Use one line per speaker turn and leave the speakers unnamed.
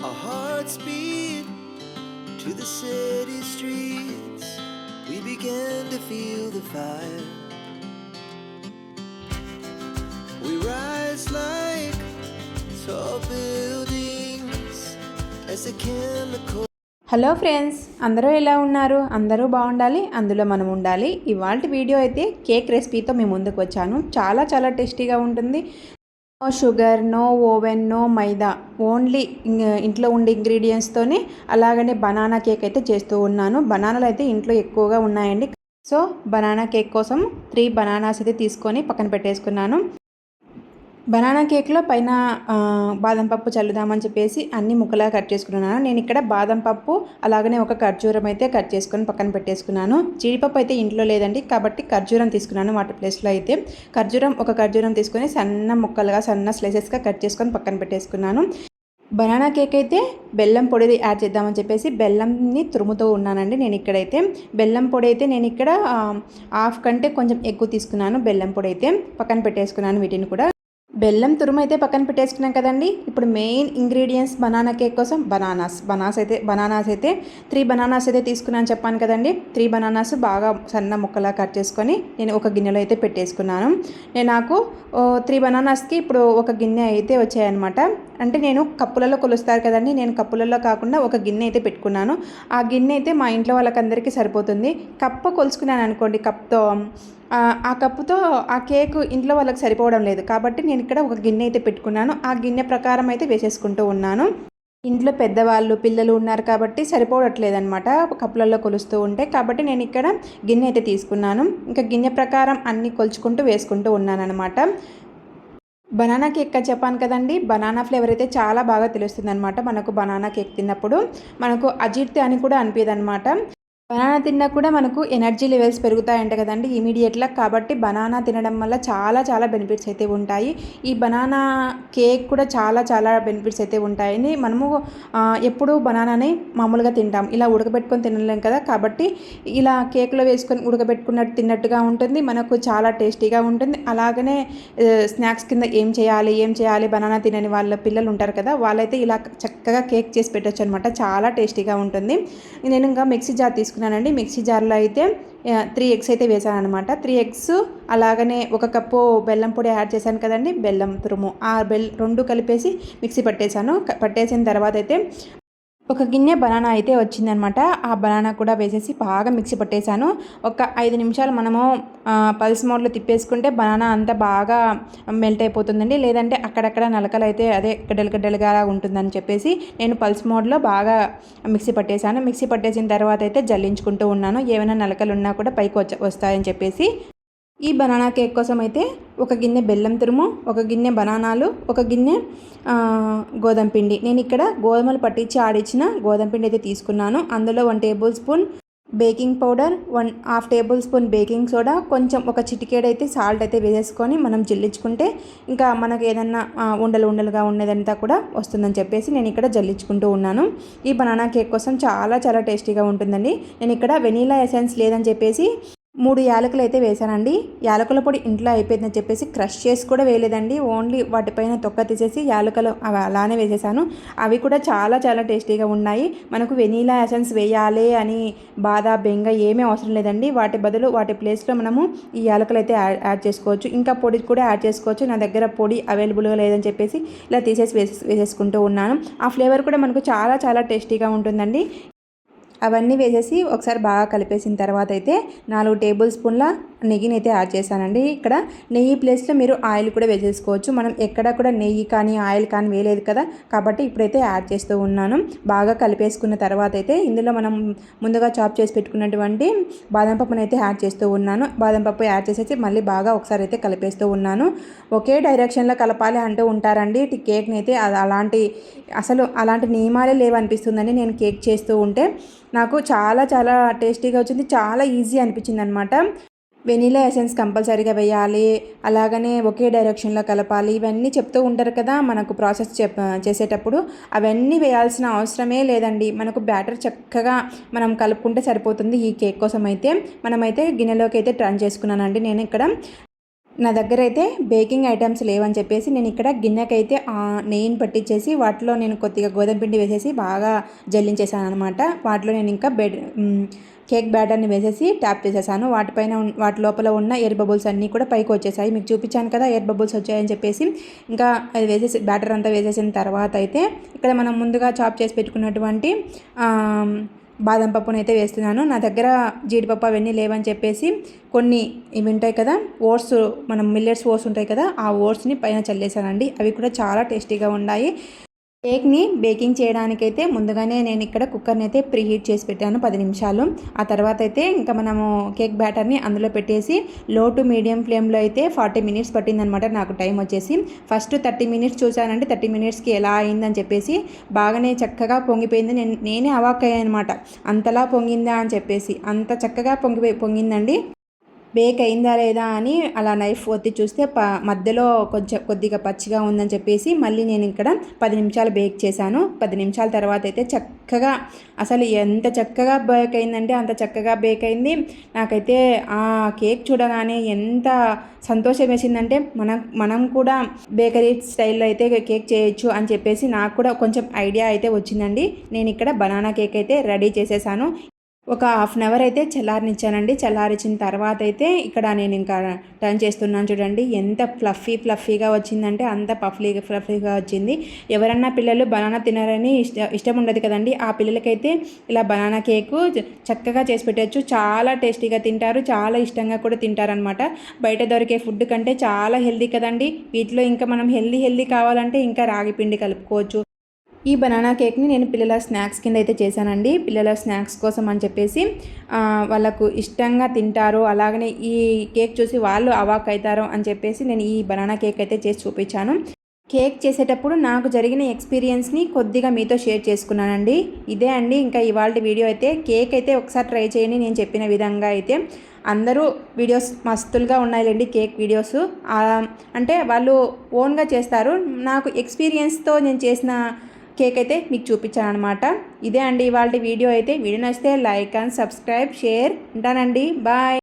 Our hearts beat to the city streets. We began to feel the fire. We rise like tall buildings as the chemical.
Hello friends, అందరూ ఎలా ఉన్నారు? అందరూ బాగుండాలి, అందులో మనం ఉండాలి. ఇవాల్టి వీడియో అయితే కేక్ రెసిపీతో మేము ముందుకు వచ్చాను. చాలా చాలా టేస్టీగా ఉంటుంది. No sugar, no oven, no maida, only ఇంట్లో ఉండే ఇంగ్రీడియంట్స్తోనే అలాగనే బనానా కేక్ అయితే చేస్తూ ఉన్నాను. బనానాలు అయితే ఇంట్లో ఎక్కువగా ఉన్నాయండి. సో బనానా కేక్ కోసం 3 బనానాస్ అయితే తీసుకొని పక్కన పెట్టేసుకున్నాను. బనానా కేక్లో పైన బాదం పప్పు చల్లుదామని చెప్పేసి అన్ని ముక్కలా కట్ చేసుకున్నాను. నేను ఇక్కడ బాదం పప్పు అలాగనే ఒక ఖర్జూరం అయితే కట్ చేసుకొని పక్కన పెట్టేసుకున్నాను. జీడిపప్పు అయితే ఇంట్లో లేదండి, కాబట్టి ఖర్జూరం తీసుకున్నాను. వాటి ప్లేస్లో అయితే ఒక ఖర్జూరం తీసుకొని సన్న ముక్కలుగా సన్న స్లైసెస్గా కట్ చేసుకొని పక్కన పెట్టేసుకున్నాను. బనానా కేక్ అయితే బెల్లం పొడి యాడ్ చేద్దామని చెప్పేసి బెల్లంని తురుముతూ ఉన్నానండి. నేను ఇక్కడైతే బెల్లం పొడి అయితే నేను ఇక్కడ హాఫ్ కంటే కొంచెం ఎక్కువ తీసుకున్నాను. బెల్లం పొడి అయితే పక్కన పెట్టేసుకున్నాను. వీటిని కూడా బెల్లం తురుము అయితే పక్కన పెట్టేసుకున్నాం కదండి. ఇప్పుడు మెయిన్ ఇంగ్రీడియంట్స్ బనానా కేక్ కోసం బనానాస్ అయితే 3 బనానాస్ అయితే తీసుకున్నాను చెప్పాను కదండి. 3 బనానాస్ బాగా సన్న ముక్కలా కట్ చేసుకొని నేను ఒక గిన్నెలో అయితే పెట్టేసుకున్నాను. నాకు 3 బనానాస్కి ఇప్పుడు ఒక గిన్నె అయితే వచ్చాయన్నమాట. అంటే నేను కప్పులలో కొలుస్తారు కదండి, నేను కప్పులలో కాకుండా ఒక గిన్నె అయితే పెట్టుకున్నాను. ఆ గిన్నె అయితే మా ఇంట్లో వాళ్ళకందరికీ సరిపోతుంది. కప్పు కొలుసుకున్నాను అనుకోండి, కప్తో ఆ కప్పుతో ఆ కేక్ ఇంట్లో వాళ్ళకి సరిపోవడం లేదు, కాబట్టి నేను ఇక్కడ ఒక గిన్నె అయితే పెట్టుకున్నాను. ఆ గిన్నె ప్రకారం అయితే వేసేసుకుంటూ ఉన్నాను. ఇంట్లో పెద్దవాళ్ళు పిల్లలు ఉన్నారు కాబట్టి సరిపోవట్లేదన్నమాట కప్పులలో కొలుస్తూ ఉంటే, కాబట్టి నేను ఇక్కడ గిన్నె అయితే తీసుకున్నాను. ఇంకా గిన్నె ప్రకారం అన్నీ కొలుచుకుంటూ వేసుకుంటూ ఉన్నాను అనమాట. బనానా కేక్ చెప్పాను కదండి, బనానా ఫ్లేవర్ అయితే చాలా బాగా తెలుస్తుంది అనమాట. మనకు బనానా కేక్ తిన్నప్పుడు మనకు అజీర్తి అని కూడా అనిపించదు అనమాట. బనానా తిన్నా కూడా మనకు ఎనర్జీ లెవెల్స్ పెరుగుతాయంట కదండి ఇమీడియట్గా, కాబట్టి బనానా తినడం వల్ల చాలా చాలా బెనిఫిట్స్ అయితే ఉంటాయి. ఈ బనానా కేక్ కూడా చాలా చాలా బెనిఫిట్స్ అయితే ఉంటాయని మనము ఎప్పుడు బనానాని మామూలుగా తింటాం, ఇలా ఉడకబెట్టుకొని తినలేం కదా, కాబట్టి ఇలా కేక్లో వేసుకొని ఉడకబెట్టుకున్నట్టు తిన్నట్టుగా ఉంటుంది, మనకు చాలా టేస్టీగా ఉంటుంది. అలాగనే స్నాక్స్ కింద ఏం చేయాలి బనానా తినని వాళ్ళ పిల్లలు ఉంటారు కదా, వాళ్ళైతే ఇలా చక్కగా కేక్ చేసి పెట్టచ్చు అనమాట. చాలా టేస్టీగా ఉంటుంది. నేను ఇంకా మిక్సీ జార్ తీసుకున్నానండి. మిక్సీ జార్లో అయితే 3 ఎగ్స్ అయితే వేసాను అనమాట. 3 ఎగ్స్ అలాగనే 1 కప్పు బెల్లం పొడి యాడ్ చేశాను కదండి, బెల్లం తురుము, ఆ రెండు కలిపేసి మిక్సీ పట్టేసిన తర్వాత అయితే ఒక గిన్నె బనానా అయితే వచ్చిందనమాట. ఆ బనానా కూడా వేసేసి బాగా మిక్సీ పట్టేశాను. ఒక 5 నిమిషాలు మనము పల్స్ మోడ్లో తిప్పేసుకుంటే బనానా అంతా బాగా మెల్ట్ అయిపోతుందండి. లేదంటే అక్కడక్కడ నలకలు అయితే అదే గడ్డలుగా ఉంటుందని చెప్పేసి నేను పల్స్ మోడ్లో బాగా మిక్సీ పట్టేశాను. మిక్సీ పట్టేసిన తర్వాత అయితే జల్లించుకుంటూ ఉన్నాను, ఏమైనా నలకలు ఉన్నా కూడా పైకి వస్తాయని చెప్పేసి. ఈ బనానా కేక్ కోసం అయితే ఒక గిన్నె బెల్లం తురుము, ఒక గిన్నె బనానాలు, ఒక గిన్నె గోధుమ పిండి, నేను ఇక్కడ గోధుమలు పట్టించి ఆడిచ్చిన గోధుమ పిండి అయితే తీసుకున్నాను. అందులో 1 table spoon baking powder, 1/2 table spoon baking soda, కొంచెం ఒక చిటికేడైతే సాల్ట్ అయితే వేసేసుకొని మనం జల్లించుకుంటే ఇంకా మనకు ఏదన్నా ఉండలుగా ఉన్నదంతా కూడా వస్తుందని చెప్పేసి నేను ఇక్కడ జల్లించుకుంటూ ఉన్నాను. ఈ బనానా కేక్ కోసం చాలా చాలా టేస్టీగా ఉంటుందండి. నేను ఇక్కడ వెనీలా ఎసెన్స్ లేదని చెప్పేసి 3 యాలకులు అయితే వేసానండి. యాలకుల పొడి ఇంట్లో అయిపోయిందని చెప్పేసి క్రష్ చేసి కూడా వేయలేదండి, ఓన్లీ వాటిపైన తొక్క తీసేసి యాలకులు అవి అలానే వేసేసాను. అవి కూడా చాలా చాలా టేస్టీగా ఉన్నాయి. మనకు వెనీలా ఎసెన్స్ వేయాలి అని బాధ బెంగ ఏమీ అవసరం లేదండి. వాటి బదులు వాటి ప్లేస్లో మనము ఈ యాలకులు అయితే యాడ్ చేసుకోవచ్చు, ఇంకా పొడి కూడా యాడ్ చేసుకోవచ్చు. నా దగ్గర పొడి అవైలబుల్గా లేదని చెప్పేసి ఇలా తీసేసి వేసేసుకుంటూ ఉన్నాను. ఆ ఫ్లేవర్ కూడా మనకు చాలా చాలా టేస్టీగా ఉంటుందండి. అవన్నీ వేసేసి ఒకసారి బాగా కలిపేసిన తర్వాత అయితే 4 టేబుల్ స్పూన్ల నెయ్యిని అయితే యాడ్ చేశానండి. ఇక్కడ నెయ్యి ప్లేస్లో మీరు ఆయిల్ కూడా వేసేసుకోవచ్చు. మనం ఎక్కడ కూడా నెయ్యి కానీ ఆయిల్ కానీ వేయలేదు కదా, కాబట్టి ఇప్పుడైతే యాడ్ చేస్తూ ఉన్నాను. బాగా కలిపేసుకున్న తర్వాత అయితే ఇందులో మనం ముందుగా చాప్ చేసి పెట్టుకున్నటువంటి బాదం పప్పును అయితే యాడ్ చేస్తూ ఉన్నాను. బాదం పప్పు యాడ్ చేసేసి మళ్ళీ బాగా ఒకసారి అయితే కలిపేస్తూ ఉన్నాను. ఒకే డైరెక్షన్లో కలపాలి అంటూ ఉంటారండి కేక్ని అయితే, అలాంటి నియమాలే లేవనిపిస్తుందండి నేను కేక్ చేస్తూ ఉంటే. నాకు చాలా చాలా టేస్టీగా వచ్చింది, చాలా ఈజీ అనిపించింది అనమాట. వెనీలా ఎసెన్స్ కంపల్సరీగా వేయాలి, అలాగనే ఒకే డైరెక్షన్లో కలపాలి, ఇవన్నీ చెప్తూ ఉంటారు కదా మనకు ప్రాసెస్ చేసేటప్పుడు. అవన్నీ వేయాల్సిన అవసరమే లేదండి. మనకు బ్యాటర్ చక్కగా మనం కలుపుకుంటే సరిపోతుంది. ఈ కేక్ కోసం అయితే మనమైతే గిన్నెలోకి అయితే టర్న్ చేసుకున్నానండి. నేను ఇక్కడ నా దగ్గర అయితే బేకింగ్ ఐటమ్స్ లేవని చెప్పేసి నేను ఇక్కడ గిన్నెకైతే నెయ్యిని పట్టించేసి వాటిలో నేను కొద్దిగా గోధుమ పిండి వేసేసి బాగా జల్లించేసాను అనమాట. వాటిలో నేను ఇంకా కేక్ బ్యాటర్ని వేసేసి ట్యాప్ చేసేసాను. వాటి లోపల ఉన్న ఎయిర్ బబుల్స్ అన్నీ కూడా పైకి వచ్చేసాయి. మీకు చూపించాను కదా ఎయిర్ బబుల్స్ వచ్చాయని చెప్పేసి. ఇంకా అది వేసేసి బ్యాటర్ అంతా వేసేసిన తర్వాత అయితే ఇక్కడ మనం ముందుగా చాప్ చేసి పెట్టుకున్నటువంటి బాదం పప్పును అయితే వేస్తున్నాను. నా దగ్గర జీడిపప్పు అవన్నీ లేవని చెప్పేసి కొన్ని ఇవి ఉంటాయి కదా ఓట్స్, మనం మిల్లెట్స్ ఓట్స్ ఉంటాయి కదా, ఆ ఓట్స్ని పైన చల్లేసానండి. అవి కూడా చాలా టేస్టీగా ఉన్నాయి. కేక్ని బేకింగ్ చేయడానికైతే ముందుగానే నేను ఇక్కడ కుక్కర్ని అయితే ప్రీహీట్ చేసి పెట్టాను 10 నిమిషాలు. ఆ తర్వాత అయితే ఇంకా మనము కేక్ బ్యాటర్ని అందులో పెట్టేసి లో టు మీడియం ఫ్లేమ్లో అయితే 40 మినిట్స్ పట్టిందనమాట నాకు టైం వచ్చేసి. ఫస్ట్ 30 మినిట్స్ చూసానంటే 30 మినిట్స్కి ఎలా అయిందని చెప్పేసి బాగానే చక్కగా పొంగిపోయింది. నేనే అవాక్కయ్యాను అనమాట, అంతలా పొంగిందా అని చెప్పేసి. అంత చక్కగా పొంగిందండి. బేక్ అయిందా లేదా అని అలా నైఫ్ ఒత్తి చూస్తే మధ్యలో కొద్దిగా పచ్చిగా ఉందని చెప్పేసి మళ్ళీ నేను ఇక్కడ 10 నిమిషాలు బేక్ చేశాను. 10 నిమిషాల తర్వాత అయితే చక్కగా, అసలు ఎంత చక్కగా బేక్ అయిందంటే అంత చక్కగా బేక్ అయింది. నాకైతే ఆ కేక్ చూడగానే ఎంత సంతోషం వేసిందంటే మనం కూడా బేకరీ స్టైల్లో అయితే కేక్ చేయొచ్చు అని చెప్పేసి నాకు కూడా కొంచెం ఐడియా అయితే వచ్చిందండి. నేను ఇక్కడ బనానా కేక్ అయితే రెడీ చేసేసాను. ఒక హాఫ్ అన్ అవర్ అయితే చల్లారనిచ్చానండి. చల్లారించిన తర్వాత అయితే ఇక్కడ నేను ఇంకా టర్న్ చేస్తున్నాను. చూడండి ఎంత ఫ్లఫీగా వచ్చిందంటే అంత ఫ్లఫీగా వచ్చింది. ఎవరన్నా పిల్లలు బనానా తినారని ఇష్టం ఉండదు కదండి, ఆ పిల్లలకైతే ఇలా బనానా కేకు చక్కగా చేసి పెట్టచ్చు. చాలా టేస్టీగా తింటారు, చాలా ఇష్టంగా కూడా తింటారనమాట. బయట దొరికే ఫుడ్ కంటే చాలా హెల్దీ కదండి. వీటిలో ఇంకా మనం హెల్దీ కావాలంటే ఇంకా రాగి పిండి కలుపుకోవచ్చు. ఈ బనానా కేక్ని నేను పిల్లల స్నాక్స్ కింద అయితే చేశానండి. పిల్లల స్నాక్స్ కోసం అని చెప్పేసి వాళ్ళకు ఇష్టంగా తింటారు, అలాగనే ఈ కేక్ చూసి వాళ్ళు అవాక్ అవుతారు అని చెప్పేసి నేను ఈ బనానా కేక్ అయితే చేసి చూపించాను. కేక్ చేసేటప్పుడు నాకు జరిగిన ఎక్స్పీరియన్స్ని కొద్దిగా మీతో షేర్ చేసుకున్నానండి. ఇదే అండి ఇంకా ఇవాళ వీడియో అయితే. కేక్ అయితే ఒకసారి ట్రై చేయండి నేను చెప్పిన విధంగా అయితే. అందరూ వీడియోస్ మస్తులుగా ఉన్నాయిలేండి కేక్ వీడియోస్. అంటే వాళ్ళు ఓన్గా చేస్తారు. నాకు ఎక్స్పీరియన్స్తో నేను చేసిన కేక్ అయితే మీకు చూపించాను అనమాట. ఇదే అండి ఇవాళ వీడియో అయితే. వీడియో నచ్చితే లైక్ అండ్ సబ్స్క్రైబ్, షేర్. ఉంటానండి, బాయ్.